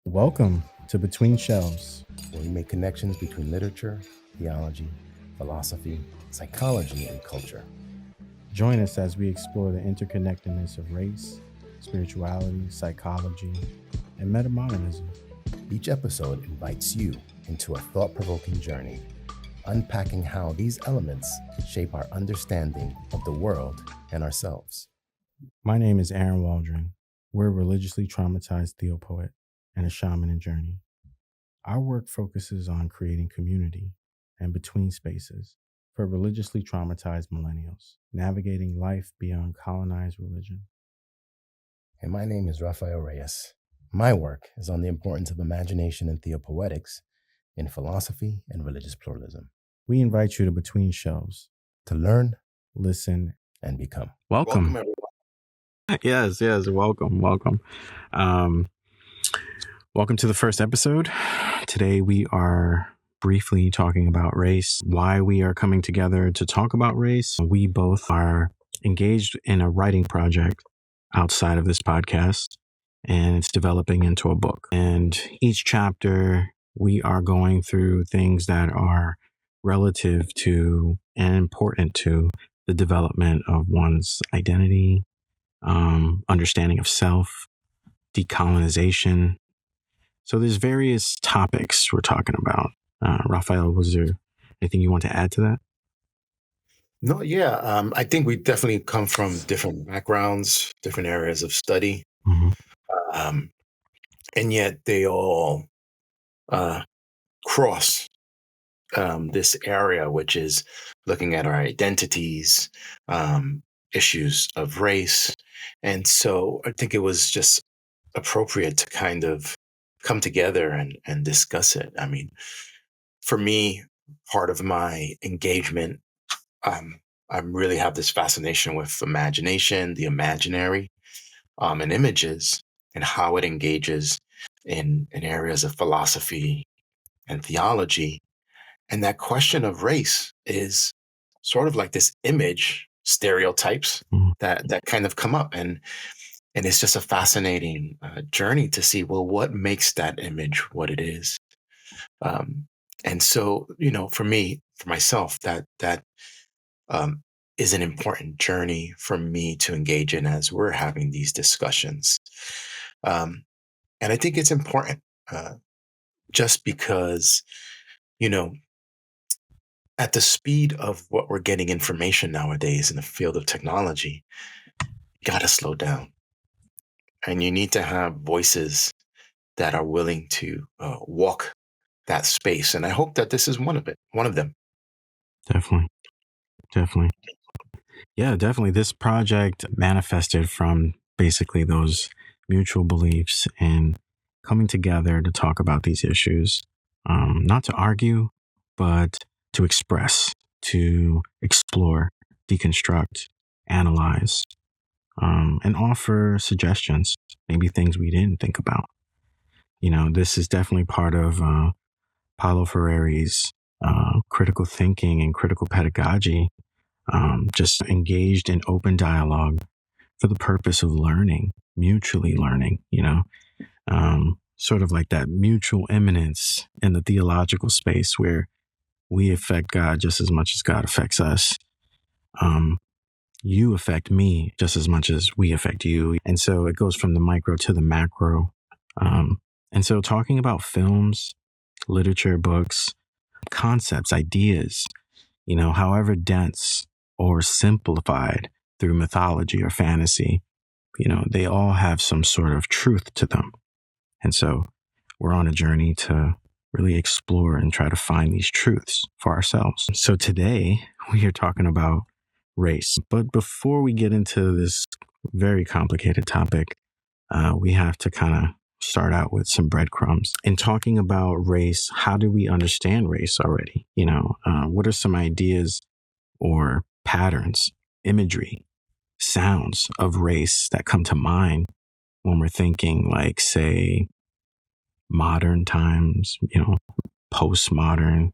Welcome to Between Shelves, where we make connections between literature, theology, philosophy, psychology, and culture. Join us as we explore the interconnectedness of race, spirituality, psychology, and metamodernism. Each episode invites you into a thought-provoking journey, unpacking how these elements shape our understanding of the world and ourselves. My name is Aaron Waldron. We're a religiously traumatized theopoet and a shaman in journey. Our work focuses on creating community and between spaces for religiously traumatized millennials, navigating life beyond colonized religion. And my name is Rafael Reyes. My work is on the importance of imagination and theopoetics in philosophy and religious pluralism. We invite you to Between Shelves to learn, listen, and become. Welcome everyone. Yes, welcome. Welcome to the first episode. Today we are briefly talking about race, why we are coming together to talk about race. We both are engaged in a writing project outside of this podcast, and it's developing into a book. And each chapter, we are going through things that are relative to and important to the development of one's identity, understanding of self, decolonization. So there's various topics we're talking about. Raphael, was there anything you want to add to that? No, yeah. I think we definitely come from different backgrounds, different areas of study. Mm-hmm. And yet they all cross this area, which is looking at our identities, issues of race. And so I think it was just appropriate to kind of come together and discuss it. I mean, for me, part of my engagement, I really have this fascination with imagination, the imaginary, and images, and how it engages in areas of philosophy and theology. And that question of race is sort of like this image stereotypes that kind of come up, and it's just a fascinating journey to see, well, what makes that image what it is. And so, for me, for myself, that is an important journey for me to engage in as we're having these discussions. And I think it's important just because, at the speed of what we're getting information nowadays in the field of technology, you got to slow down. And you need to have voices that are willing to walk that space. And I hope that this is one of them. Definitely. Yeah, definitely. This project manifested from basically those mutual beliefs and coming together to talk about these issues, not to argue, but to express, to explore, deconstruct, analyze, and offer suggestions, maybe things we didn't think about. This is definitely part of Paulo Freire's critical thinking and critical pedagogy, just engaged in open dialogue for the purpose of learning, mutually learning, sort of like that mutual immanence in the theological space where we affect God just as much as God affects us. You affect me just as much as we affect you. And so it goes from the micro to the macro. And so talking about films, literature, books, concepts, ideas, however dense or simplified through mythology or fantasy, they all have some sort of truth to them. And so we're on a journey to really explore and try to find these truths for ourselves. So today we are talking about race. But before we get into this very complicated topic, we have to kind of start out with some breadcrumbs. In talking about race, how do we understand race already? What are some ideas or patterns, imagery, sounds of race that come to mind when we're thinking, like, say, modern times, postmodern,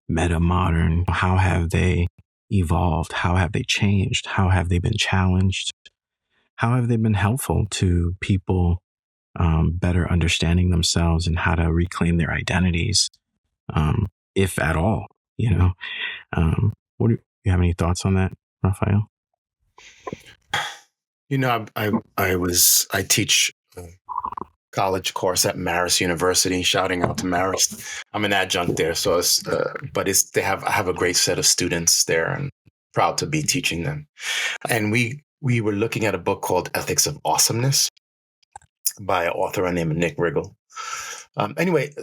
metamodern? How have they evolved? How have they changed? How have they been challenged? How have they been helpful to people better understanding themselves and how to reclaim their identities, if at all, what do you have any thoughts on that, Raphael? I teach a college course at Marist University. Shouting out to Marist. I'm an adjunct there, so I have a great set of students there, and proud to be teaching them. And we were looking at a book called Ethics of Awesomeness by an author named Nick Riggle. Anyway,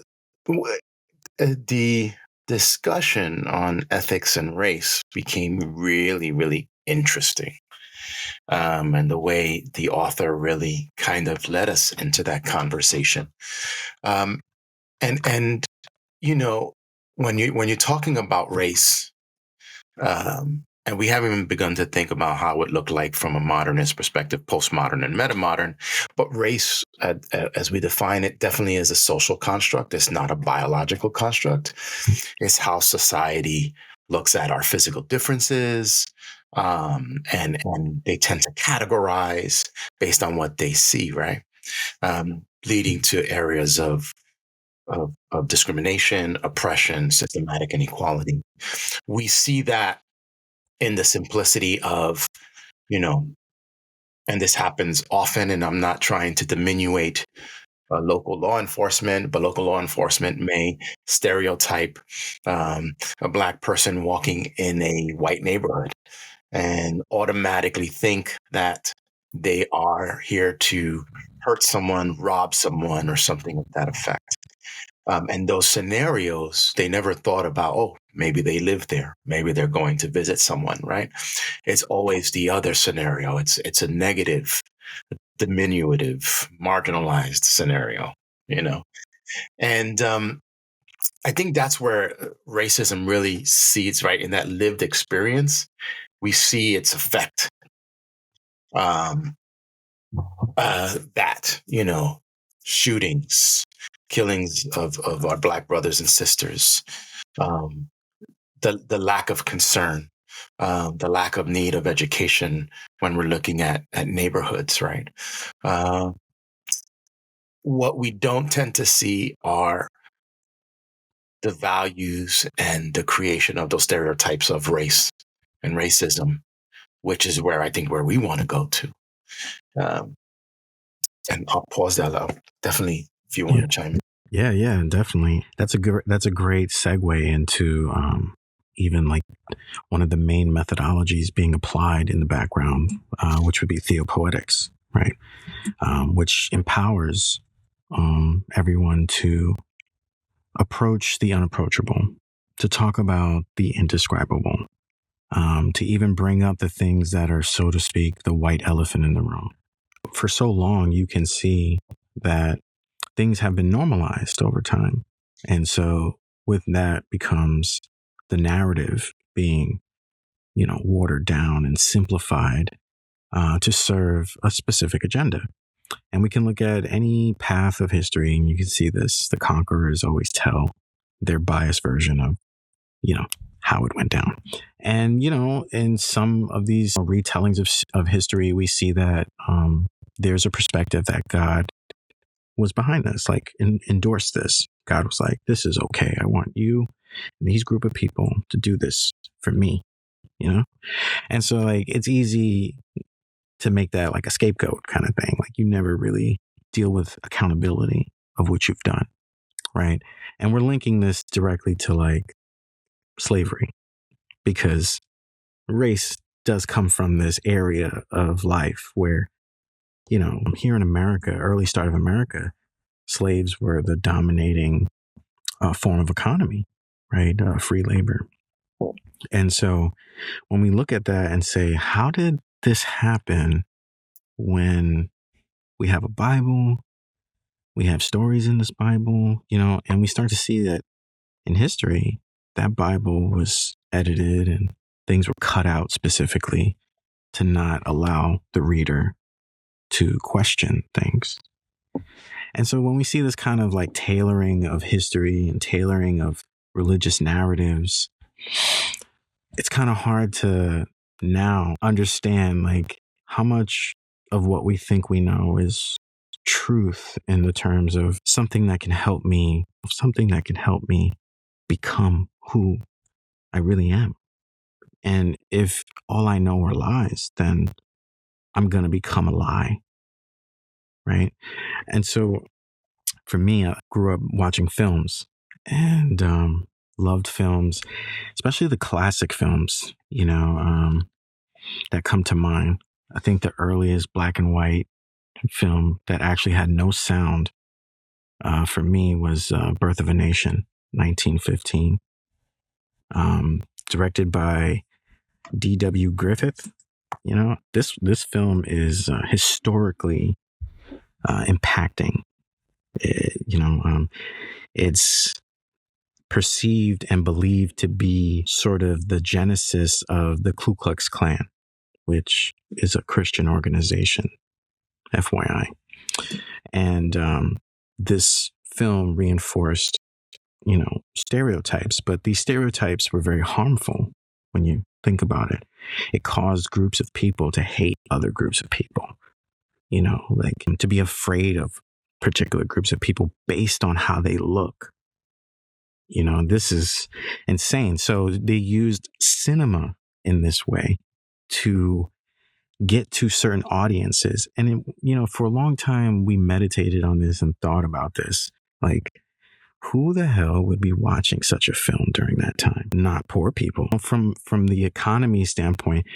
the discussion on ethics and race became really, really interesting. And the way the author really kind of led us into that conversation. And when you're talking about race, and we haven't even begun to think about how it looked like from a modernist perspective, postmodern and metamodern, but race, as we define it, definitely is a social construct. It's not a biological construct. It's how society looks at our physical differences, and they tend to categorize based on what they see, right? Leading to areas of discrimination, oppression, systematic inequality. We see that in the simplicity of, and this happens often, and I'm not trying to diminuate local law enforcement, but local law enforcement may stereotype a Black person walking in a white neighborhood and automatically think that they are here to hurt someone, rob someone, or something of that effect. And those scenarios, they never thought about, oh, maybe they live there. Maybe they're going to visit someone, right? It's always the other scenario. It's a negative, diminutive, marginalized scenario, And I think that's where racism really seeds, right? In that lived experience, we see its effect. Shootings, killings of our Black brothers and sisters, the lack of concern, the lack of need of education when we're looking at neighborhoods, right? What we don't tend to see are the values and the creation of those stereotypes of race and racism, which is where I think where we want to go to. And I'll pause that out. Definitely, if you want to chime in. Yeah, definitely. That's a great segue into even like one of the main methodologies being applied in the background, which would be Theopoetics, right? Which empowers everyone to approach the unapproachable, to talk about the indescribable, to even bring up the things that are, so to speak, the white elephant in the room. For so long, you can see that things have been normalized over time. And so with that becomes the narrative being, watered down and simplified to serve a specific agenda. And we can look at any path of history and you can see this. The conquerors always tell their biased version of, how it went down. And, in some of these retellings of history, we see that there's a perspective that God was behind this, like endorsed this. God was like, this is okay. I want you and these group of people to do this for me, And so like, it's easy to make that like a scapegoat kind of thing. Like you never really deal with accountability of what you've done. Right. And we're linking this directly to like slavery because race does come from this area of life where, here in America, early start of America, slaves were the dominating form of economy, right? Free labor. And so when we look at that and say, how did this happen when we have a Bible, we have stories in this Bible, and we start to see that in history, that Bible was edited and things were cut out specifically to not allow the reader to question things. And so when we see this kind of like tailoring of history and tailoring of religious narratives, it's kind of hard to now understand like how much of what we think we know is truth in the terms of something that can help me become who I really am. And if all I know are lies, then I'm going to become a lie. Right. And so for me, I grew up watching films and loved films, especially the classic films, that come to mind. I think the earliest black and white film that actually had no sound for me was Birth of a Nation, 1915, directed by D.W. Griffith. This film is historically impacting. It's perceived and believed to be sort of the genesis of the Ku Klux Klan, which is a Christian organization, FYI. And this film reinforced, stereotypes, but these stereotypes were very harmful when you think about it. It caused groups of people to hate other groups of people, like to be afraid of particular groups of people based on how they look. This is insane. So they used cinema in this way to get to certain audiences. And, for a long time, we meditated on this and thought about this. Like, who the hell would be watching such a film during that time? Not poor people. From the economy standpoint,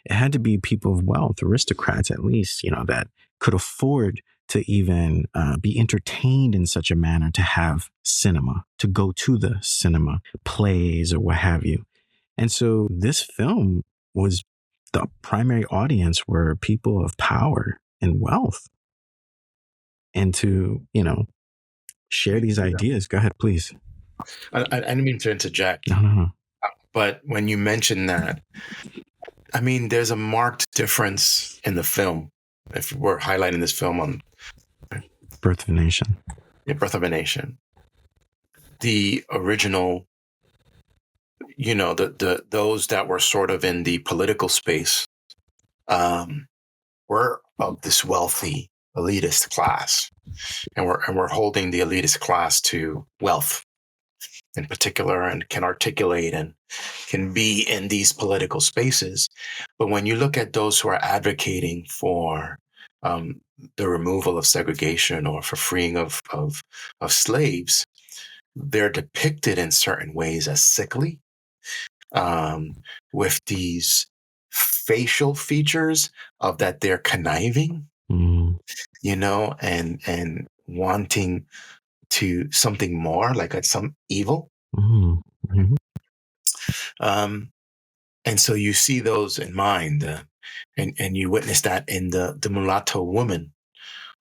it had to be people of wealth, aristocrats at least, that could afford to even be entertained in such a manner, to have cinema, to go to the cinema, plays or what have you. And so this film was, the primary audience were people of power and wealth. And to, share these ideas. Go ahead, please. I didn't mean to interject. No. But when you mention that, I mean, there's a marked difference in the film. If we're highlighting this film on Birth of a Nation. Yeah, Birth of a Nation. The original, the those that were sort of in the political space were of this wealthy elitist class. And we're holding the elitist class to wealth in particular, and can articulate and can be in these political spaces. But when you look at those who are advocating for the removal of segregation or for freeing of slaves, they're depicted in certain ways as sickly, with these facial features of that they're conniving, and wanting to something more, like some evil. Mm-hmm. And so you see those in mind, and you witness that in the mulatto woman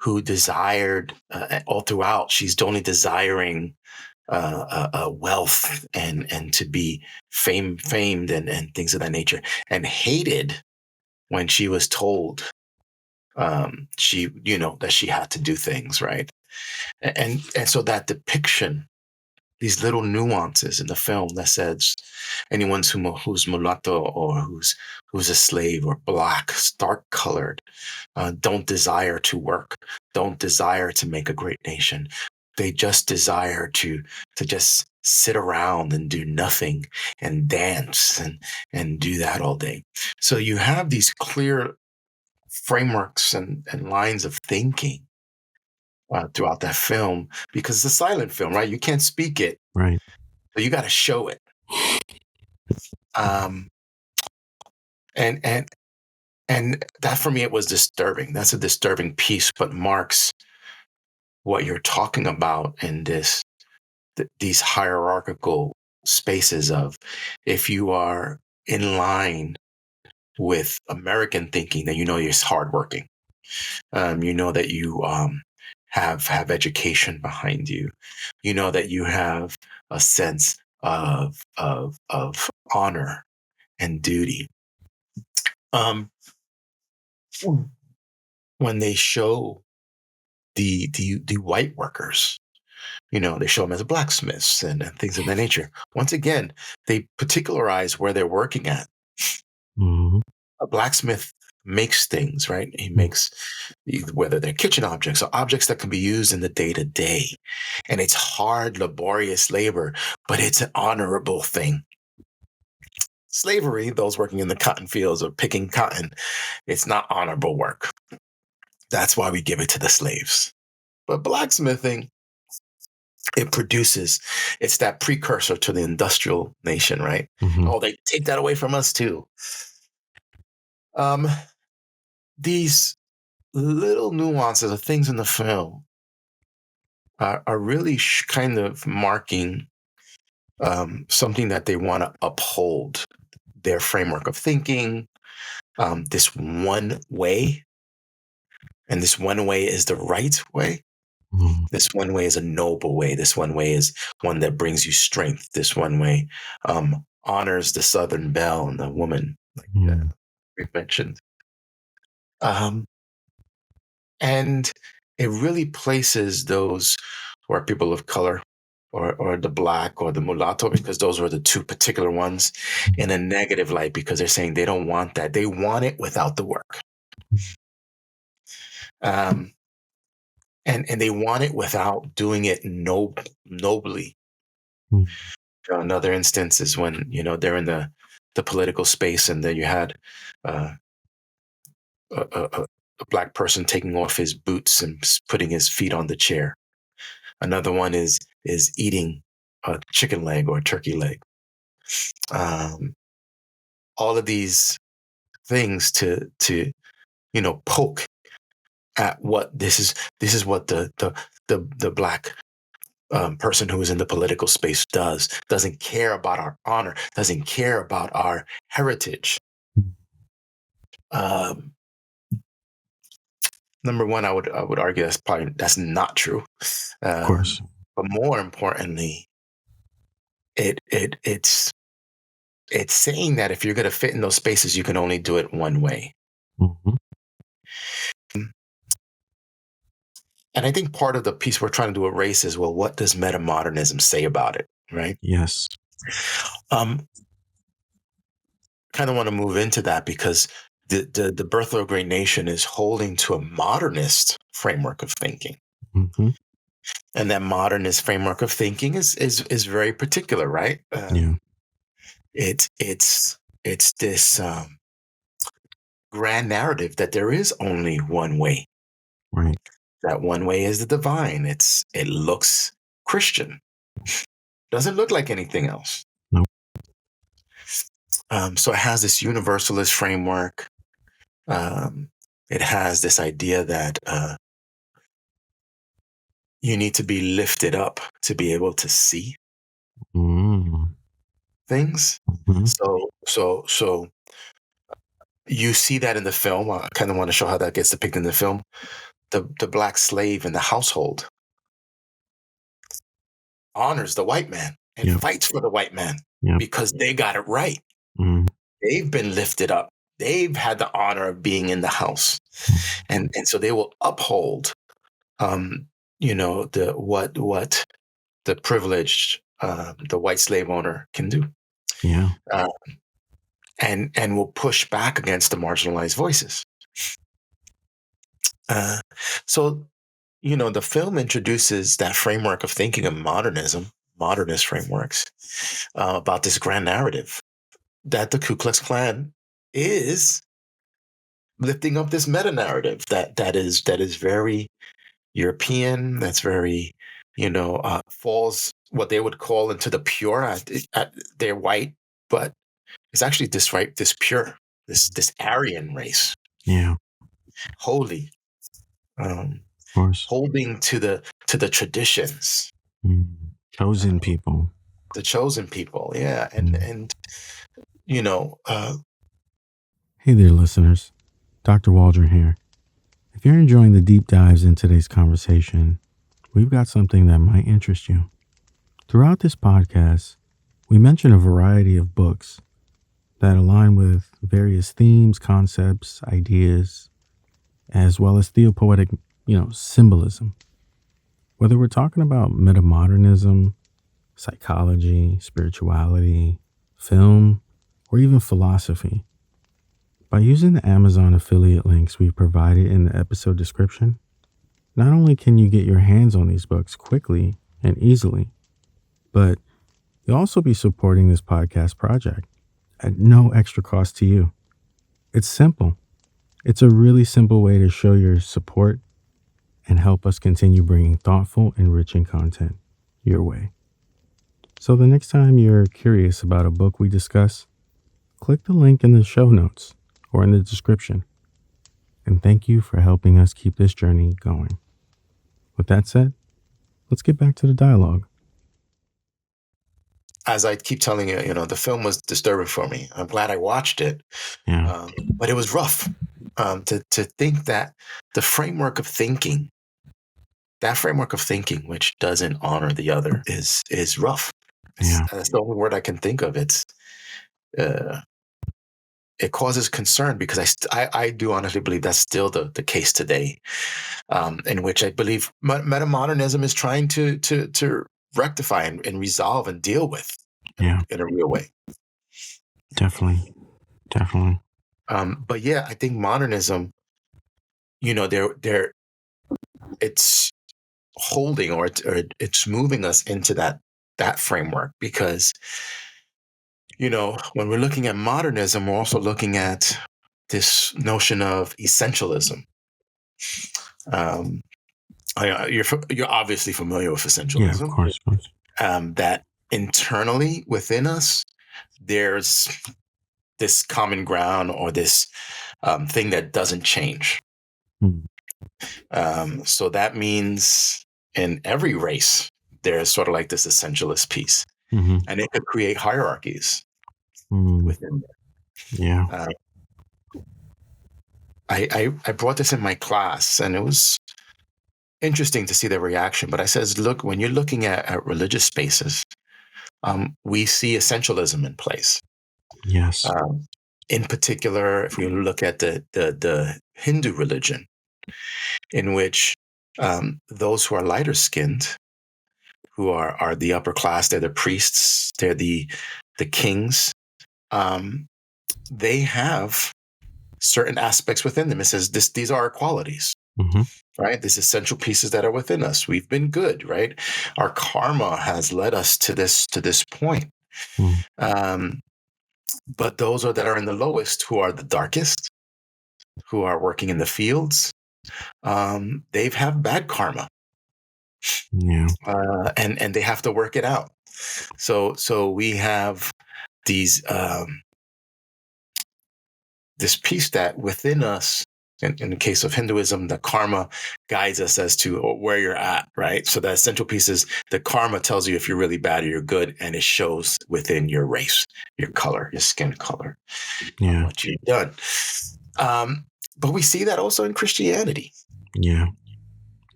who desired all throughout. She's only desiring wealth and to be famed and things of that nature, and hated when she was told that she had to do things right. And so that depiction, these little nuances in the film that says anyone who's mulatto or who's a slave or black, dark colored, don't desire to work, don't desire to make a great nation. They just desire to just sit around and do nothing and dance and do that all day. So you have these clear frameworks and lines of thinking throughout that film, because it's a silent film, right? You can't speak it, right? So you got to show it. And that for me, it was disturbing. That's a disturbing piece, but marks what you're talking about in these hierarchical spaces of, if you are in line with American thinking, then you're hardworking. That you have education behind you. That you have a sense of honor and duty. When they show the white workers, they show them as blacksmiths and things of that nature. Once again, they particularize where they're working at. Mm-hmm. A blacksmith makes things, right? He makes, whether they're kitchen objects or objects that can be used in the day-to-day. And it's hard, laborious labor, but it's an honorable thing. Slavery, those working in the cotton fields or picking cotton, it's not honorable work. That's why we give it to the slaves. But blacksmithing, it's that precursor to the industrial nation, right? Mm-hmm. Oh, they take that away from us too. These little nuances of things in the film are really kind of marking something that they want to uphold, their framework of thinking, this one way. And this one way is the right way. Mm-hmm. This one way is a noble way. This one way is one that brings you strength. This one way honors the Southern belle and the woman, like we mentioned. And it really places those who are people of color or the Black or the mulatto, because those were the two particular ones, in a negative light, because they're saying they don't want that. They want it without the work. And they want it without doing it nobly. Another instance is when, they're in the political space, and then you had a Black person taking off his boots and putting his feet on the chair. Another one is eating a chicken leg or a turkey leg. All of these things to poke at what this is what the Black person who is in the political space doesn't care about our honor, doesn't care about our heritage. Number one, I would argue that's not true. Of course. But more importantly, it's saying that if you're going to fit in those spaces, you can only do it one way. Mm-hmm. And I think part of the piece we're trying to erase is, well, what does metamodernism say about it, right? Yes. Kind of want to move into that, because the Birth of a Great Nation is holding to a modernist framework of thinking. Mm-hmm. And that modernist framework of thinking is very particular, right? It's this grand narrative that there is only one way. Right. That one way is the divine. It looks Christian. Doesn't look like anything else. Nope. So it has this universalist framework. It has this idea that you need to be lifted up to be able to see things. Mm-hmm. So you see that in the film. I kind of want to show how that gets depicted in the film. The Black slave in the household honors the white man and fights for the white man because they got it right. Mm-hmm. They've been lifted up. They've had the honor of being in the house, and so they will uphold, what the privileged, the white slave owner can do, and will push back against the marginalized voices. So, the film introduces that framework of thinking of modernism, modernist frameworks, about this grand narrative that the Ku Klux Klan is lifting up this meta narrative that is very European, that's very, falls what they would call into the pure. They're white, but it's actually this pure, this Aryan race. Yeah. Holy. Of course. Holding to the traditions. Chosen people. The chosen people, yeah. And hey there, listeners. Dr. Waldron here. If you're enjoying the deep dives in today's conversation, we've got something that might interest you. Throughout this podcast, we mention a variety of books that align with various themes, concepts, ideas, as well as theopoetic, symbolism. Whether we're talking about metamodernism, psychology, spirituality, film, or even philosophy. By using the Amazon affiliate links we provided in the episode description, not only can you get your hands on these books quickly and easily, but you'll also be supporting this podcast project at no extra cost to you. It's simple. It's a really simple way to show your support and help us continue bringing thoughtful, enriching content your way. So the next time you're curious about a book we discuss, click the link in the show notes or in the description. And thank you for helping us keep this journey going. With that said, let's get back to the dialogue. As I keep telling you, the film was disturbing for me. I'm glad I watched it, but it was rough to think that the framework of thinking, which doesn't honor the other, is rough. That's the only word I can think of. It causes concern because I do honestly believe that's still the case today, in which I believe metamodernism is trying to rectify and resolve and deal with in a real way. Definitely. But yeah, I think modernism, it's holding or it's moving us into that framework because, when we're looking at modernism, we're also looking at this notion of essentialism. You're obviously familiar with essentialism. Yeah, of course. That internally within us, there's this common ground or this thing that doesn't change. So that means in every race, there's sort of like this essentialist piece, and it could create hierarchies within there. Yeah. I brought this in my class, and it was interesting to see the reaction. But I says, look, when you're looking at religious spaces, we see essentialism in place. Yes. In particular, if you look at the Hindu religion, in which those who are lighter skinned, who are the upper class, they're the priests, they're the kings, they have certain aspects within them. It says these are our qualities, right? These essential pieces that are within us. We've been good, right? Our karma has led us to this point. But those that are in the lowest, who are the darkest, who are working in the fields, they've have bad karma. And they have to work it out. So we have these this piece that within us, in the case of Hinduism, the karma guides us as to where you're at, right? So the essential piece is the karma tells you if you're really bad or you're good, and it shows within your race, your color, your skin color, what you've done. But we see that also in Christianity. Yeah.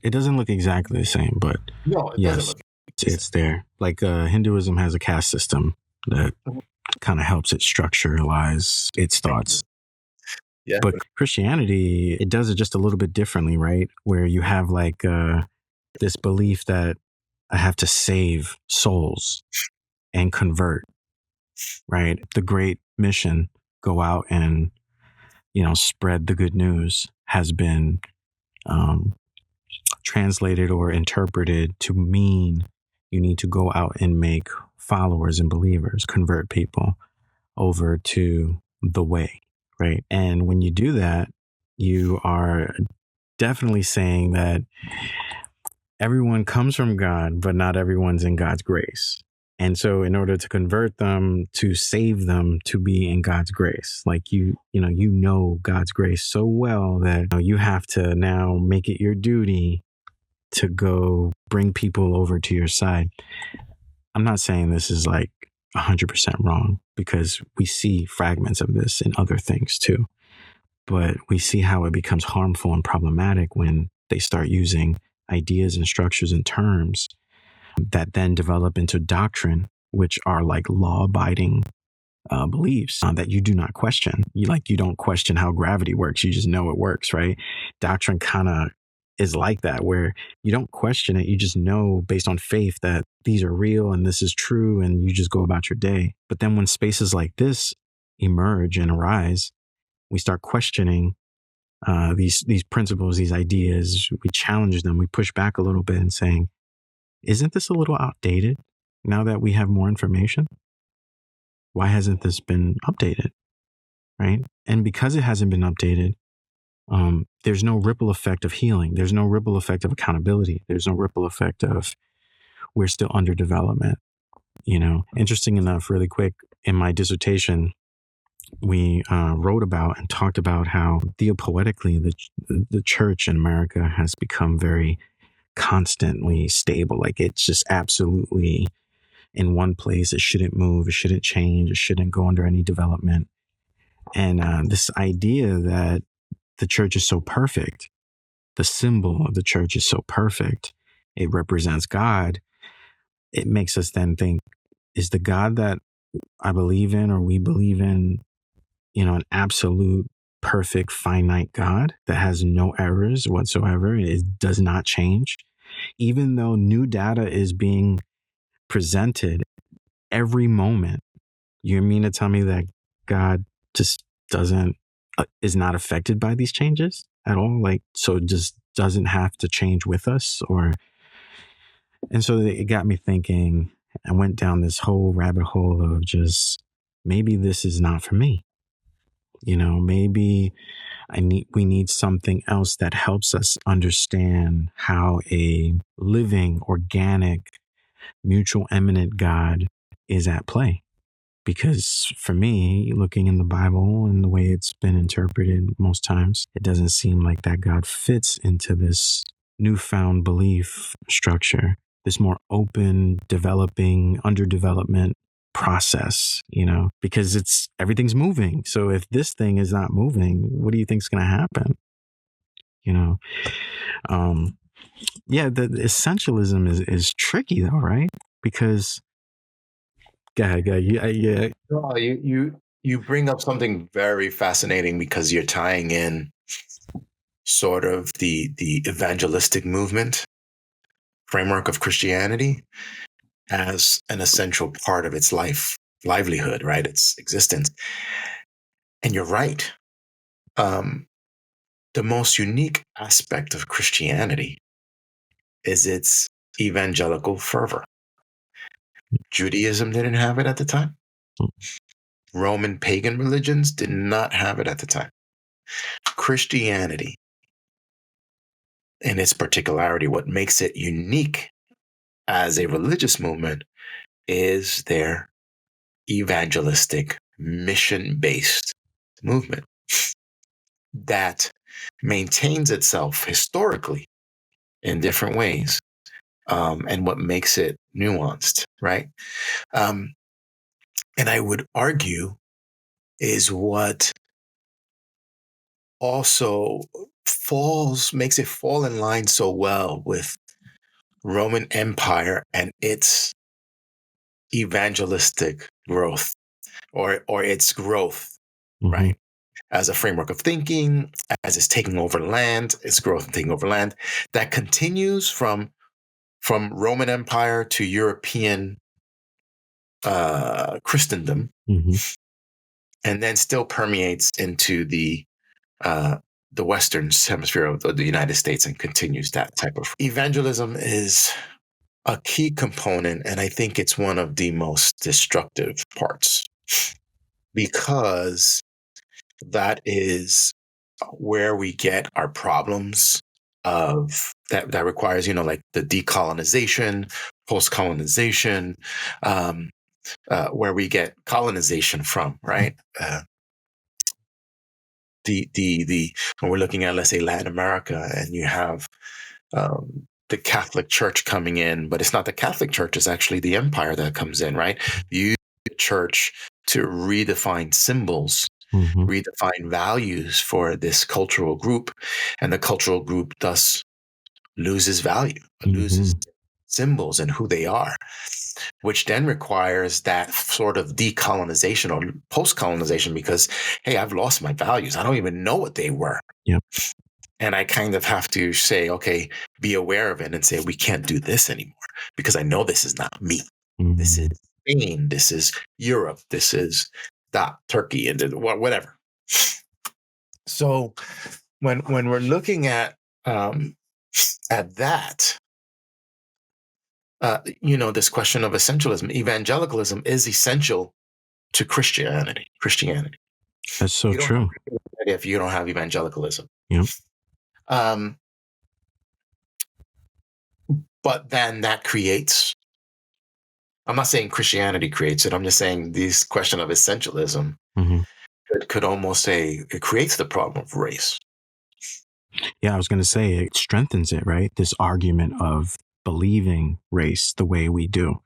It doesn't look exactly the same, but yes, it's there. Like Hinduism has a caste system that kind of helps it structuralize its thoughts. Yeah. But Christianity, it does it just a little bit differently, right? Where you have like this belief that I have to save souls and convert, right? The great mission, go out and, spread the good news, has been translated or interpreted to mean you need to go out and make followers and believers, convert people over to the way, right? And when you do that, you are definitely saying that everyone comes from God, but not everyone's in God's grace. And so in order to convert them, to save them, to be in God's grace, like you know God's grace so well that you have to now make it your duty to go bring people over to your side. I'm not saying this is like 100% wrong, because we see fragments of this in other things too. But we see how it becomes harmful and problematic when they start using ideas and structures and terms that then develop into doctrine, which are like law-abiding beliefs that you do not question. You don't question how gravity works. You just know it works, right? Doctrine kind of is like that, where you don't question it. You just know based on faith that these are real and this is true, and you just go about your day. But then when spaces like this emerge and arise, we start questioning these principles, these ideas. We challenge them. We push back a little bit and saying, isn't this a little outdated now that we have more information? Why hasn't this been updated? Right? And because it hasn't been updated, there's no ripple effect of healing. There's no ripple effect of accountability. There's no ripple effect of we're still under development. Interesting enough, really quick, in my dissertation, we wrote about and talked about how theopoetically the church in America has become very constantly stable. Like it's just absolutely in one place. It shouldn't move. It shouldn't change. It shouldn't go under any development. And this idea that the church is so perfect, the symbol of the church is so perfect, it represents God. It makes us then think, is the God that I believe in or we believe in, an absolute, perfect, finite God that has no errors whatsoever? It does not change. Even though new data is being presented every moment, you mean to tell me that God just is not affected by these changes at all? Like, so just doesn't have to change with us? And so it got me thinking. I went down this whole rabbit hole of just, maybe this is not for me. Maybe we need something else that helps us understand how a living, organic, mutual eminent God is at play. Because for me, looking in the Bible and the way it's been interpreted most times, it doesn't seem like that God fits into this newfound belief structure, this more open, developing, underdevelopment process, because everything's moving. So if this thing is not moving, what do you think is going to happen? The essentialism is tricky though, right? Because go ahead. Yeah. No, you bring up something very fascinating because you're tying in sort of the evangelistic movement framework of Christianity as an essential part of its livelihood, right? Its existence. And you're right. The most unique aspect of Christianity is its evangelical fervor. Judaism didn't have it at the time. Roman pagan religions did not have it at the time. Christianity, in its particularity, what makes it unique as a religious movement is their evangelistic, mission-based movement that maintains itself historically in different ways, and what makes it nuanced, right? And I would argue is what also makes it fall in line so well with Roman Empire and its evangelistic growth or its growth, right? As a framework of thinking, as it's taking over land, its growth and taking over land, that continues from Roman Empire to European Christendom, and then still permeates into the Western hemisphere of the United States and continues that type of evangelism is a key component, and I think it's one of the most destructive parts because that is where we get our problems of that requires, like the decolonization, post-colonization, where we get colonization from, right? When we're looking at, let's say, Latin America, and you have the Catholic Church coming in, but it's not the Catholic Church, it's actually the empire that comes in, right? You use the church to redefine symbols, redefine values for this cultural group, and the cultural group thus loses value, loses symbols and who they are, which then requires that sort of decolonization or post-colonization because, hey, I've lost my values. I don't even know what they were. Yep. And I kind of have to say, okay, be aware of it and say, we can't do this anymore because I know this is not me. This is Spain. This is Europe. This is Turkey and whatever. So when we're looking at that, this question of essentialism, evangelicalism is essential to Christianity. That's so You don't have true. Christianity if you don't have evangelicalism. Yep. But then that creates, I'm not saying Christianity creates it, I'm just saying this question of essentialism could almost say it creates the problem of race. Yeah, I was going to say it strengthens it, right? This argument of believing race the way we do,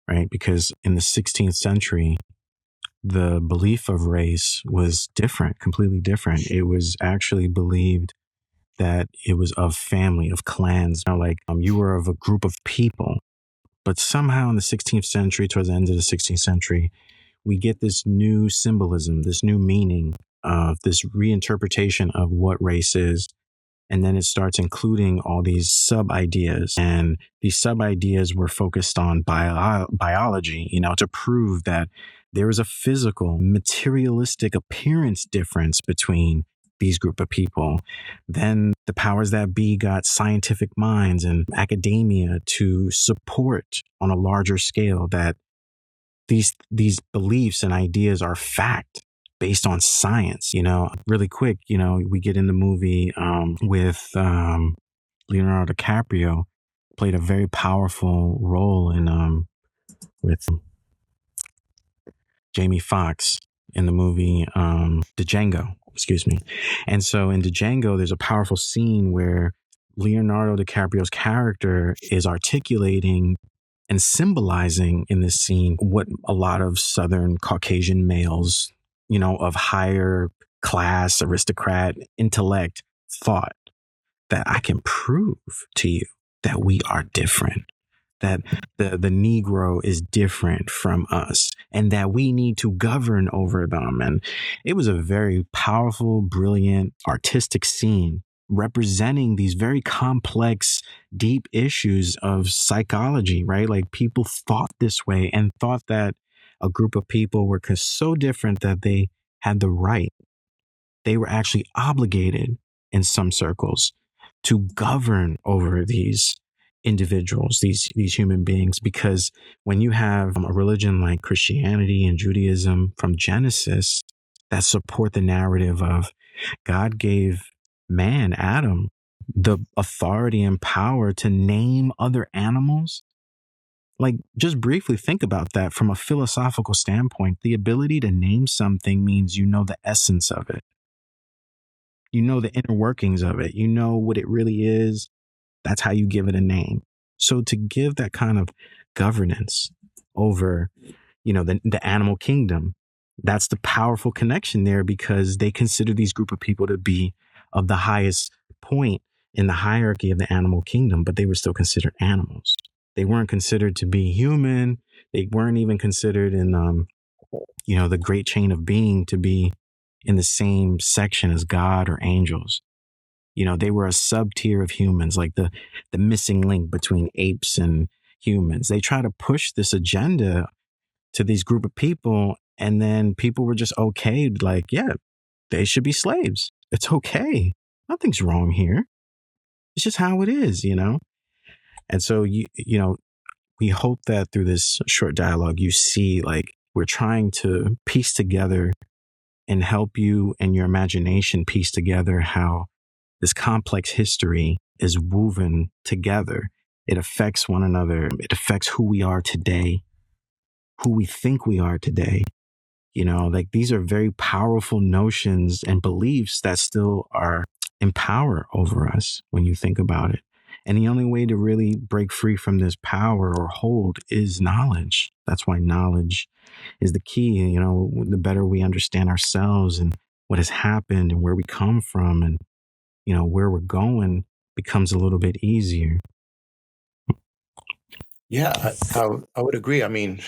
right? Because in the 16th century, the belief of race was different, completely different. It was actually believed that it was of family, of clans, like you were of a group of people. But somehow in the 16th century, towards the end of the 16th century, we get this new symbolism, this new meaning of this reinterpretation of what race is. And then it starts including all these sub ideas. And these sub ideas were focused on biology, to prove that there is a physical, materialistic appearance difference between these group of people. Then the powers that be got scientific minds and academia to support on a larger scale that these beliefs and ideas are fact based on science. Really quick, we get in the movie with Leonardo DiCaprio, played a very powerful role in with Jamie Foxx in the movie Django, excuse me. And so in Django, there's a powerful scene where Leonardo DiCaprio's character is articulating and symbolizing in this scene what a lot of Southern Caucasian males, of higher class, aristocrat, intellect thought, that I can prove to you that we are different, that the Negro is different from us, and that we need to govern over them. And it was a very powerful, brilliant, artistic scene representing these very complex, deep issues of psychology, right? Like people thought this way and thought that a group of people were so different that they had the right. They were actually obligated in some circles to govern over these individuals, these human beings, because when you have a religion like Christianity and Judaism from Genesis that support the narrative of God gave man, Adam, the authority and power to name other animals. Like, just briefly think about that from a philosophical standpoint. The ability to name something means you know the essence of it. You know the inner workings of it. You know what it really is. That's how you give it a name. So to give that kind of governance over, the animal kingdom, that's the powerful connection there, because they consider these group of people to be of the highest point in the hierarchy of the animal kingdom, but they were still considered animals. They weren't considered to be human. They weren't even considered in, the great chain of being to be in the same section as God or angels. They were a sub tier of humans, like the missing link between apes and humans. They try to push this agenda to these group of people, and then people were just okay, like, yeah, they should be slaves. It's okay. Nothing's wrong here. It's just how it is, And so, we hope that through this short dialogue, you see, like, we're trying to piece together and help you and your imagination piece together how this complex history is woven together. It affects one another. It affects who we are today, who we think we are today. Like, these are very powerful notions and beliefs that still are in power over us when you think about it. And the only way to really break free from this power or hold is knowledge. That's why knowledge is the key. The better we understand ourselves and what has happened and where we come from and, where we're going, becomes a little bit easier. Yeah, I would agree. I mean,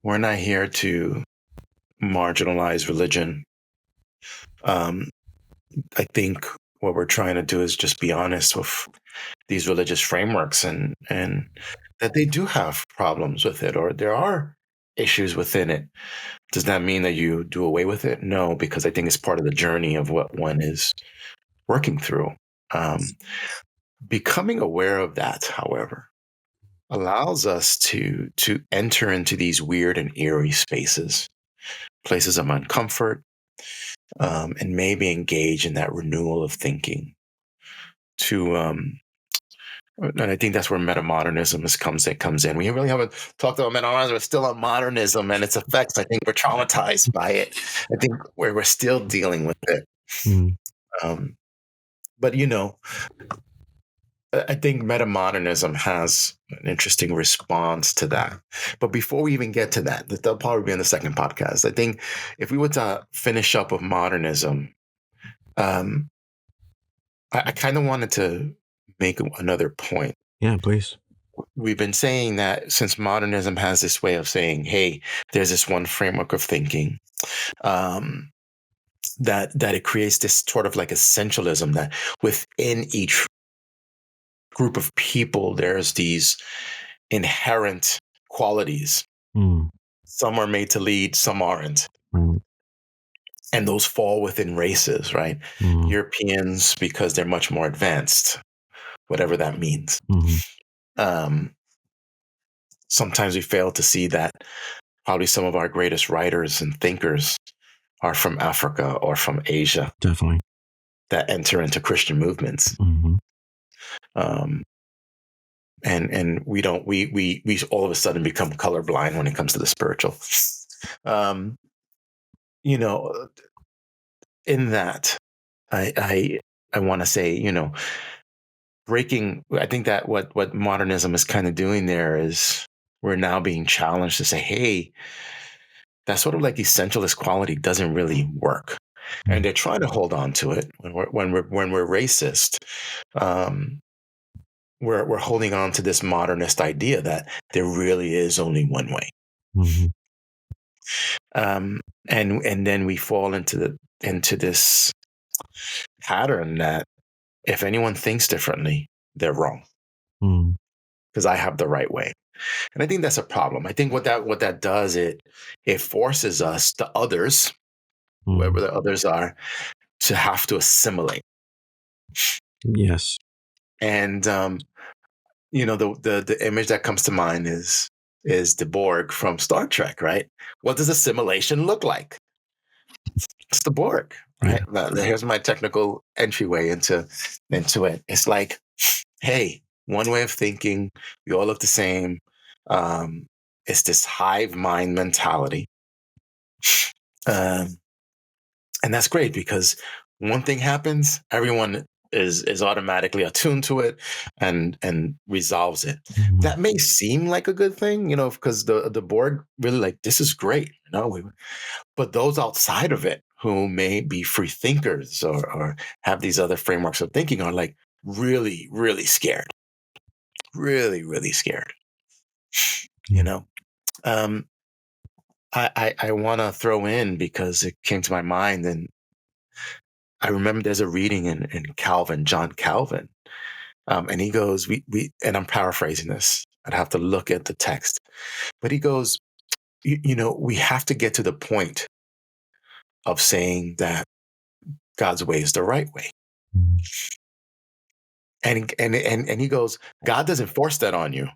we're not here to marginalize religion. I think what we're trying to do is just be honest with these religious frameworks and that they do have problems with it, or there are issues within it. Does that mean that you do away with it? No, because I think it's part of the journey of what one is working through. Becoming aware of that, however, allows us to enter into these weird and eerie spaces, places of uncomfort, and maybe engage in that renewal of thinking. And I think that's where metamodernism comes in. We really haven't talked about metamodernism. We're still on modernism and its effects. I think we're traumatized by it. I think we're still dealing with it. But I think metamodernism has an interesting response to that. But before we even get to that, that'll probably be in the second podcast. I think if we were to finish up with modernism, I kind of wanted to make another point. Yeah, please. We've been saying that since modernism has this way of saying, hey, there's this one framework of thinking, that it creates this sort of like essentialism, that within each group of people, there's these inherent qualities. Some are made to lead, some aren't. And those fall within races, right? Europeans, because they're much more advanced, whatever that means. Sometimes we fail to see that probably some of our greatest writers and thinkers are from Africa or from Asia. Definitely. That enter into Christian movements. And we all of a sudden become colorblind when it comes to the spiritual. In that, I want to say, breaking. I think that what modernism is kind of doing there is we're now being challenged to say, hey, that sort of like essentialist quality doesn't really work, and they're trying to hold on to it when we're racist. We're holding on to this modernist idea that there really is only one way. And then we fall into this pattern that if anyone thinks differently, they're wrong, because I have the right way. And I think that's a problem. I think what that does, it forces us, the others, whoever the others are, to have to assimilate. Yes. And the image that comes to mind is the Borg from Star Trek, right? What does assimilation look like? It's the Borg, right? Yeah. Here's my technical entryway into it. It's like, hey, one way of thinking, we all look the same. It's this hive mind mentality. And that's great, because one thing happens, everyone is automatically attuned to it and resolves it. That may seem like a good thing, because the Borg really like, this is great, but those outside of it who may be free thinkers or have these other frameworks of thinking are like really, really scared. Really, really scared. I want to throw in, because it came to my mind, and I remember there's a reading in Calvin, John Calvin, and he goes, we, and I'm paraphrasing this, I'd have to look at the text, but he goes, we have to get to the point of saying that God's way is the right way. And he goes, God doesn't force that on you.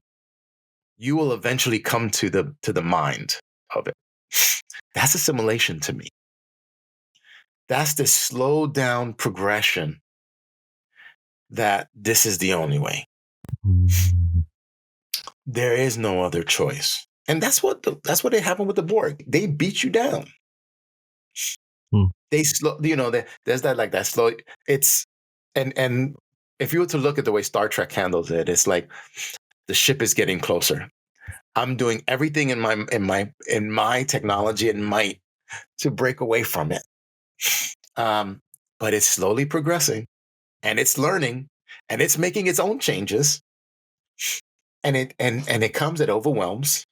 You will eventually come to the mind of it. That's assimilation to me. That's the slow down progression that this is the only way. There is no other choice. And that's what happened with the Borg. They beat you down. They slow, there's that slow. It's and if you were to look at the way Star Trek handles it, it's like the ship is getting closer. I'm doing everything in my technology and might to break away from it. But it's slowly progressing, and it's learning, and it's making its own changes. And it comes, it overwhelms.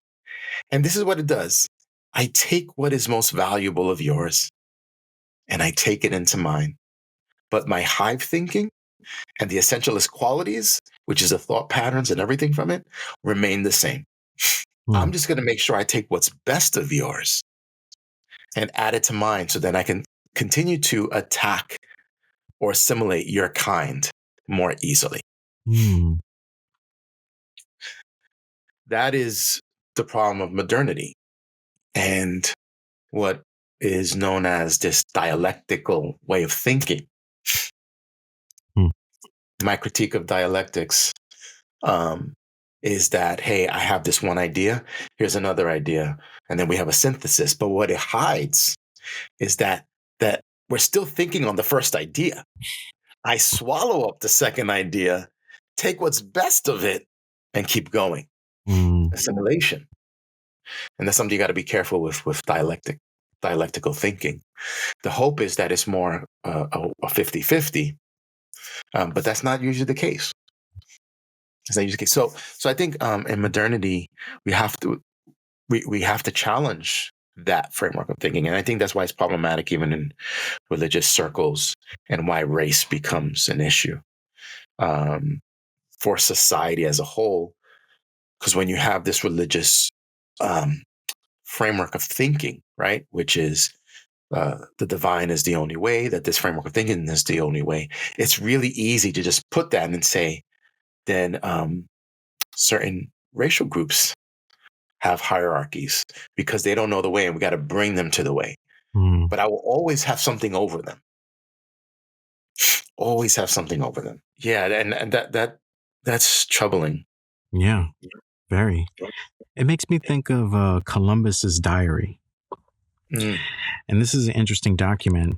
And this is what it does. I take what is most valuable of yours, and I take it into mine. But my hive thinking and the essentialist qualities, which is the thought patterns and everything from it, remain the same. I'm just going to make sure I take what's best of yours and add it to mine so that I can continue to attack or assimilate your kind more easily. That is the problem of modernity and what is known as this dialectical way of thinking. My critique of dialectics is that, hey, I have this one idea, here's another idea, and then we have a synthesis. But what it hides is that we're still thinking on the first idea. I swallow up the second idea, take what's best of it, and keep going. Assimilation. And that's something you got to be careful with dialectical thinking. The hope is that it's more a 50-50, but that's not usually the case. It's not usually the case. So I think in modernity, we have to challenge that framework of thinking. And I think that's why it's problematic even in religious circles and why race becomes an issue for society as a whole. Because when you have this religious framework of thinking, right, which is the divine is the only way, that this framework of thinking is the only way, it's really easy to just put that and say, then certain racial groups have hierarchies because they don't know the way and we got to bring them to the way. But I will always have something over them. Always have something over them. Yeah, and that's troubling. Yeah, very. It makes me think of Columbus's diary. And this is an interesting document.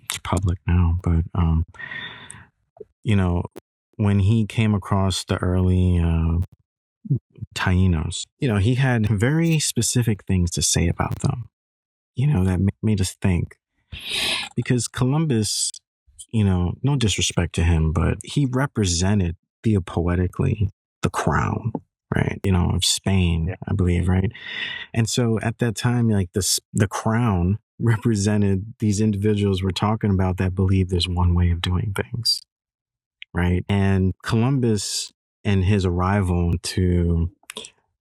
It's public now, but when he came across the early Taínos, he had very specific things to say about them, that made us think. Because Columbus, no disrespect to him, but he represented theopoetically the crown, right? Of Spain, I believe, right? And so at that time, like the crown represented these individuals we're talking about that believe there's one way of doing things, right? And Columbus and his arrival to,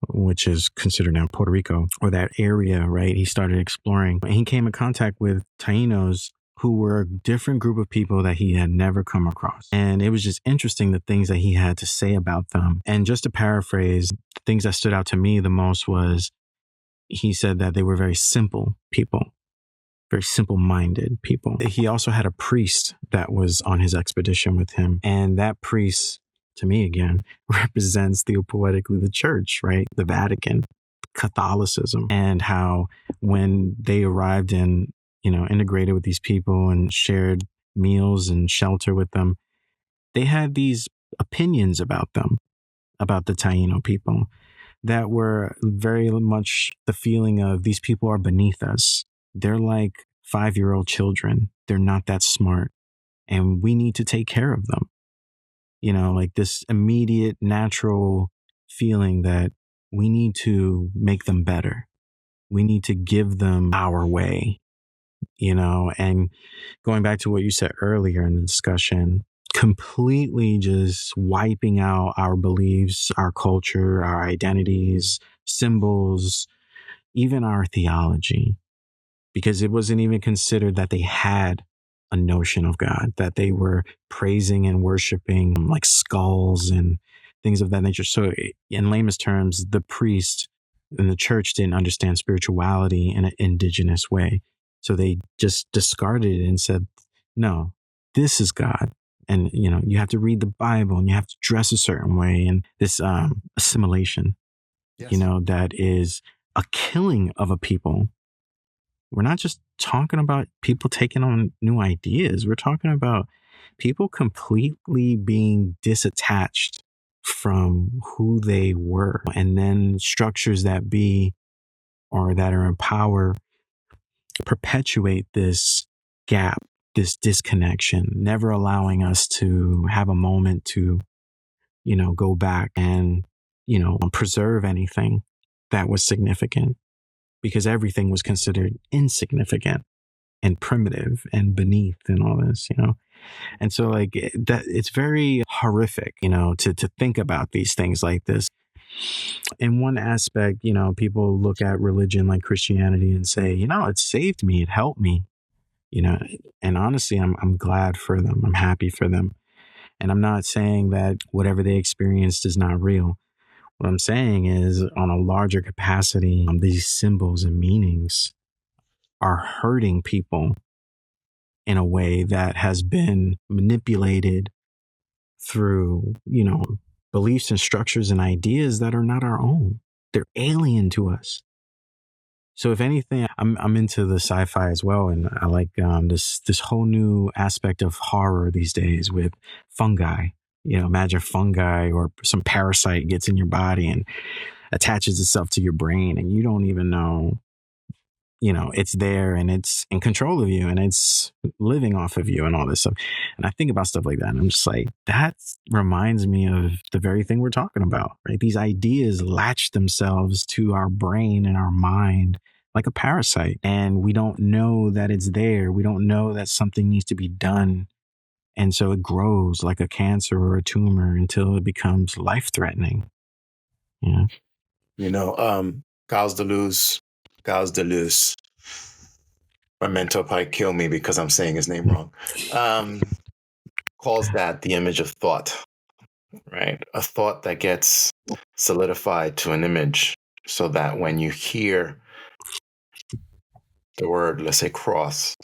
which is considered now Puerto Rico, or that area, right? He started exploring and he came in contact with Taínos who were a different group of people that he had never come across. And it was just interesting, the things that he had to say about them. And just to paraphrase, the things that stood out to me the most was he said that they were very simple people, very simple-minded people. He also had a priest that was on his expedition with him. And that priest, to me again, represents theopoetically the church, right? The Vatican, Catholicism, and how when they arrived and, integrated with these people and shared meals and shelter with them, they had these opinions about them, about the Taino people, that were very much the feeling of these people are beneath us. They're like 5-year-old children. They're not that smart. And we need to take care of them. Like this immediate, natural feeling that we need to make them better. We need to give them our way, and going back to what you said earlier in the discussion, completely just wiping out our beliefs, our culture, our identities, symbols, even our theology, because it wasn't even considered that they had a notion of God, that they were praising and worshiping like skulls and things of that nature. So in layman's terms, the priest and the church didn't understand spirituality in an indigenous way. So they just discarded it and said, no, this is God. And, you have to read the Bible and you have to dress a certain way. And this assimilation, yes, that is a killing of a people. We're not just talking about people taking on new ideas. We're talking about people completely being disattached from who they were. And then structures that are in power perpetuate this gap, this disconnection, never allowing us to have a moment to, go back and, preserve anything that was significant, because everything was considered insignificant and primitive and beneath and all this, And so like that, it's very horrific, to think about these things like this. in one aspect, people look at religion like Christianity and say, it saved me, it helped me, and honestly, I'm glad for them. I'm happy for them. And I'm not saying that whatever they experienced is not real. What I'm saying is, on a larger capacity, these symbols and meanings are hurting people in a way that has been manipulated through, beliefs and structures and ideas that are not our own. They're alien to us. So if anything, I'm into the sci-fi as well, and I like this whole new aspect of horror these days with fungi. Imagine fungi or some parasite gets in your body and attaches itself to your brain, and you don't even know, it's there and it's in control of you and it's living off of you and all this stuff. And I think about stuff like that, and I'm just like, that reminds me of the very thing we're talking about, right? These ideas latch themselves to our brain and our mind like a parasite, and we don't know that it's there. We don't know that something needs to be done. And so it grows like a cancer or a tumor until it becomes life-threatening. Gilles Deleuze, my mentor probably kill me because I'm saying his name wrong, calls that the image of thought, right? A thought that gets solidified to an image, so that when you hear the word, let's say, cross,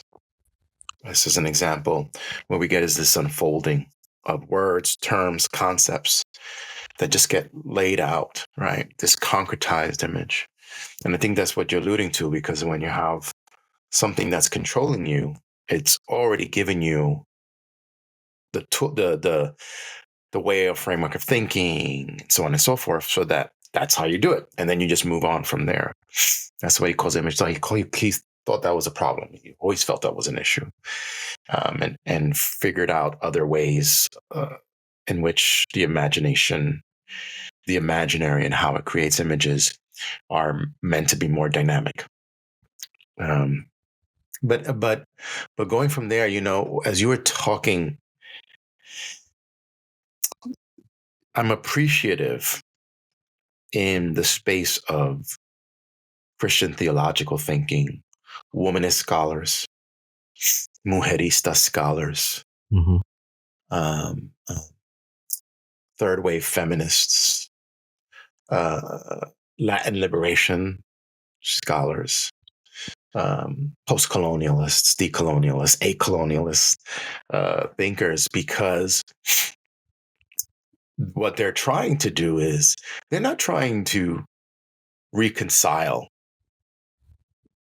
this is an example, what we get is this unfolding of words, terms, concepts that just get laid out, right? This concretized image. And I think that's what you're alluding to, because when you have something that's controlling you, it's already given you the way of framework of thinking, so on and so forth, so that's how you do it. And then you just move on from there. That's why he calls image. So he thought that was a problem. He always felt that was an issue, and figured out other ways in which the imagination, the imaginary, and how it creates images are meant to be more dynamic. But going from there, as you were talking, I'm appreciative in the space of Christian theological thinking, womanist scholars, mujerista scholars, third wave feminists, Latin liberation scholars, postcolonialists, decolonialists, acolonialist thinkers, because what they're trying to do is they're not trying to reconcile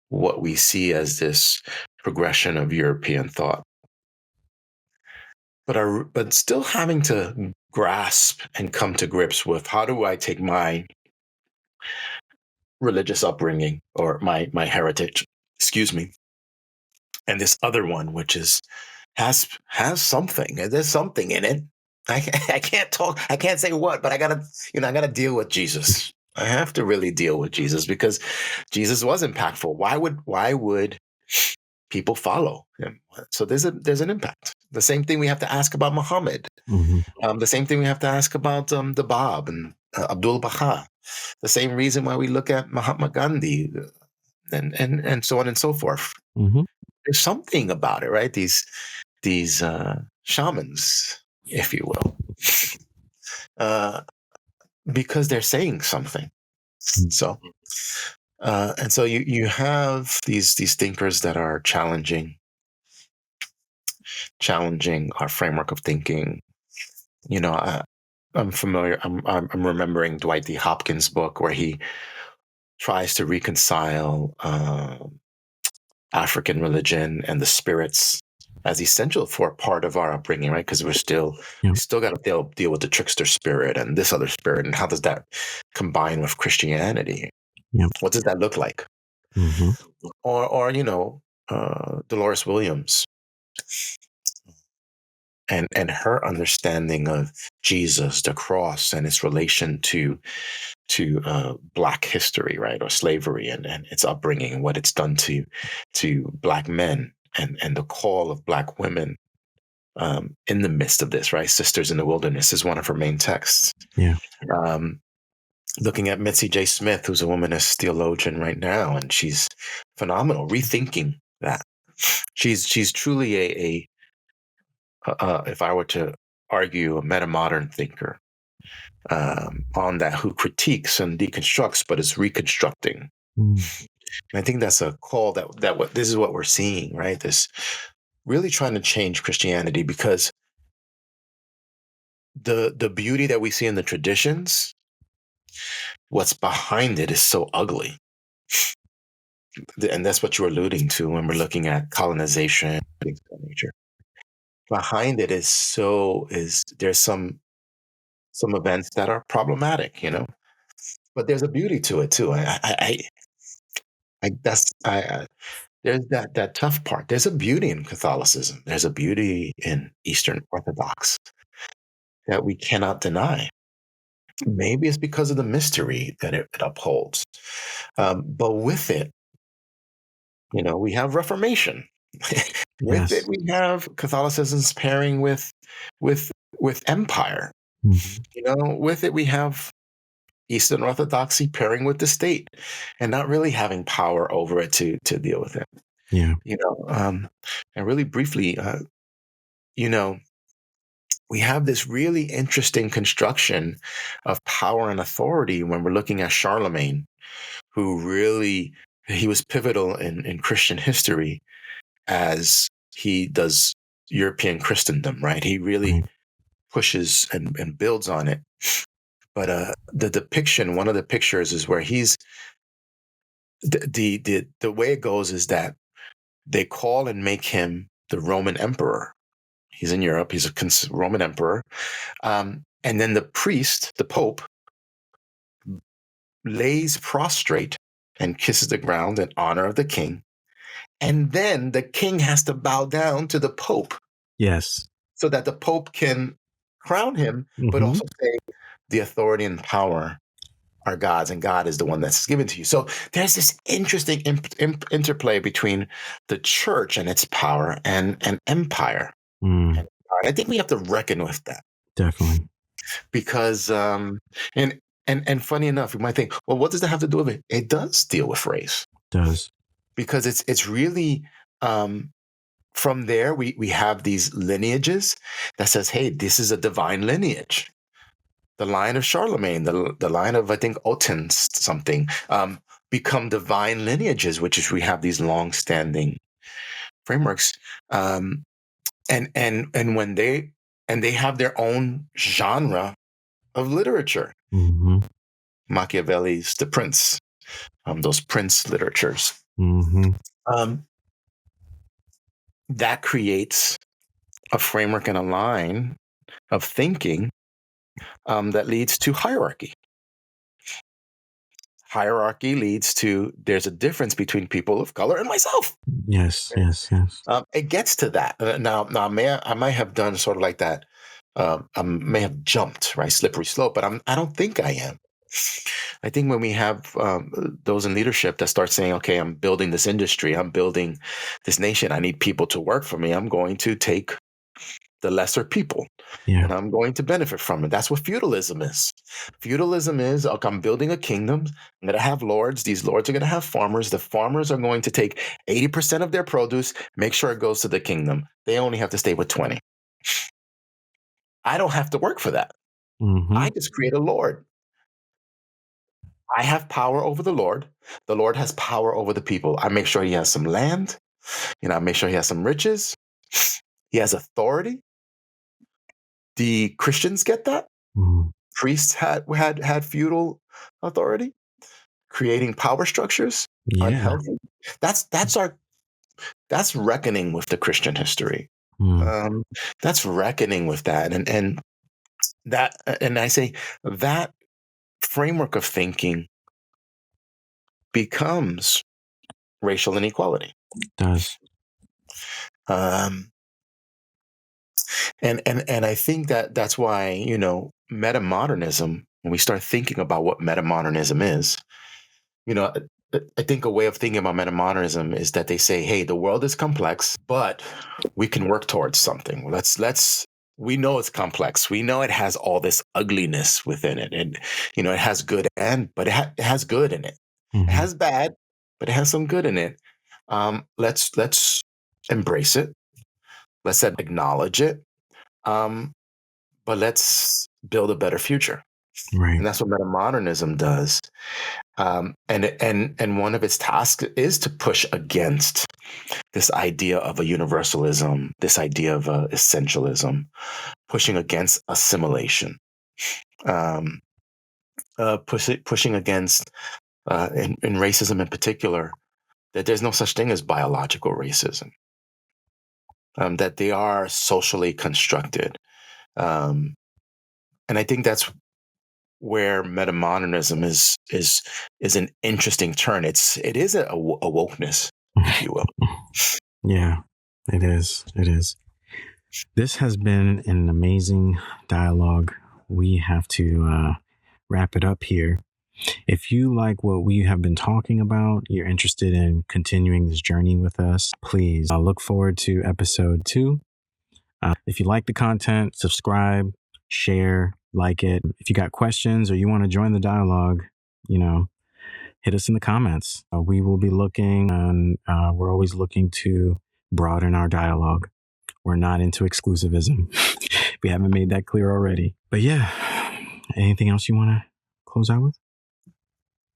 what we see as this progression of European thought, but still having to grasp and come to grips with, how do I take my religious upbringing or my heritage, and this other one, which has something. There's something in it. I can't talk. I can't say what, but I gotta deal with Jesus. I have to really deal with Jesus, because Jesus was impactful. Why would people follow him? So there's an impact. The same thing we have to ask about Muhammad. The same thing we have to ask about the Bab and Abdul Baha. The same reason why we look at Mahatma Gandhi and so on and so forth. There's something about it, right? These shamans, if you will, because they're saying something. So, and so you have these thinkers that are challenging our framework of thinking. I'm familiar. I'm remembering Dwight D. Hopkins' book, where he tries to reconcile African religion and the spirits as essential for part of our upbringing, right? Because we still got to deal with the trickster spirit and this other spirit, and how does that combine with Christianity? What does that look like? Or Dolores Williams and her understanding of Jesus, the cross, and its relation to Black history, right, or slavery, and its upbringing, what it's done to Black men, and the call of Black women in the midst of this, right? Sisters in the Wilderness is one of her main texts. looking at Mitzi J. Smith, who's a womanist theologian right now, and she's phenomenal, rethinking that. She's truly if I were to argue, a metamodern thinker on that, who critiques and deconstructs, but is reconstructing. Mm. And I think that's a call that what this is what we're seeing, right? This really trying to change Christianity, because the beauty that we see in the traditions, what's behind it is so ugly. And that's what you're alluding to when we're looking at colonization, things of that nature. Behind it is there's some events that are problematic, but there's a beauty to it too. There's that tough part. There's a beauty in Catholicism. There's a beauty in Eastern Orthodox that we cannot deny. Maybe it's because of the mystery that it upholds. But with it, we have Reformation. With Yes. it, we have Catholicism's pairing with empire. Mhm. With it, we have Eastern Orthodoxy pairing with the state, and not really having power over it to deal with it. Yeah. And really briefly, we have this really interesting construction of power and authority when we're looking at Charlemagne, who really, he was pivotal in Christian history as he does European Christendom, right? He really Right. pushes and builds on it. But the depiction, one of the pictures, is where he's the way it goes is that they call and make him the Roman emperor. He's in Europe. He's a Roman emperor. And then the priest, the Pope, lays prostrate and kisses the ground in honor of the king. And then the king has to bow down to the Pope Yes. so that the Pope can crown him, but Mhm. also say the authority and power are God's, and God is the one that's given to you. So there's this interesting interplay between the church and its power and empire. Mm. And I think we have to reckon with that, Definitely. because and funny enough, you might think, well, what does that have to do with it? It does deal with race, Does. because it's really from there we have these lineages that says, hey, this is a divine lineage. The line of Charlemagne, the line of, I think, Otten something, become divine lineages, which is, we have these long-standing frameworks, and when they have their own genre of literature. Mm-hmm. Machiavelli's The Prince, those Prince literatures. Mm-hmm. That creates a framework and a line of thinking that leads to hierarchy. Hierarchy leads to, there's a difference between people of color and myself. Yes. Yes. Yes. It gets to that. Now I might have done sort of like that. I may have jumped, right, slippery slope, but I don't think I am. I think when we have those in leadership that start saying, okay, I'm building this industry, I'm building this nation, I need people to work for me, I'm going to take the lesser people, Yeah. and I'm going to benefit from it. That's what feudalism is. Feudalism is, okay, I'm building a kingdom, I'm going to have lords, these lords are going to have farmers, the farmers are going to take 80% of their produce, make sure it goes to the kingdom. They only have to stay with 20. I don't have to work for that. Mm-hmm. I just create a lord. I have power over the Lord. The Lord has power over the people. I make sure he has some land. I make sure he has some riches. He has authority. The Christians get that. Mm-hmm. Priests had feudal authority, creating power structures, Yeah. unhealthy. That's reckoning with the Christian history. Mm. That's reckoning with that, and that, and I say that framework of thinking becomes racial inequality. Does. And I think that's why, metamodernism, when we start thinking about what metamodernism is, I think a way of thinking about metamodernism is that they say, hey, the world is complex, but we can work towards something. Let's we know it's complex. We know it has all this ugliness within it, and it has good but it has good in it. Mm-hmm. It has bad, but it has some good in it. Let's embrace it. Let's acknowledge it. But let's build a better future. Right. And that's what metamodernism does. And one of its tasks is to push against this idea of a universalism, this idea of essentialism, pushing against assimilation, pushing against, in racism in particular, that there's no such thing as biological racism, that they are socially constructed. And I think that's where metamodernism is an interesting turn. It is a wokeness, if you will. Yeah, it is. It is. This has been an amazing dialogue. We have to wrap it up here. If you like what we have been talking about, you're interested in continuing this journey with us, please look forward to episode 2. If you like the content, subscribe, share, like it. If you got questions or you want to join the dialogue, hit us in the comments. We will be looking, and we're always looking to broaden our dialogue. We're not into exclusivism. We haven't made that clear already. But yeah, anything else you want to close out with?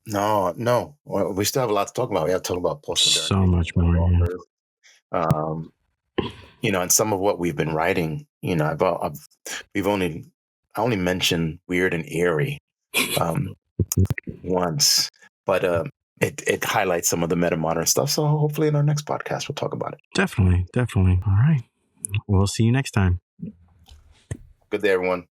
No. Well, we still have a lot to talk about. We have to talk about postmodernity. So much more. And some of what we've been writing, I only mentioned weird and eerie once, but it highlights some of the metamodern stuff. So hopefully in our next podcast, we'll talk about it. Definitely. All right. We'll see you next time. Good day, everyone.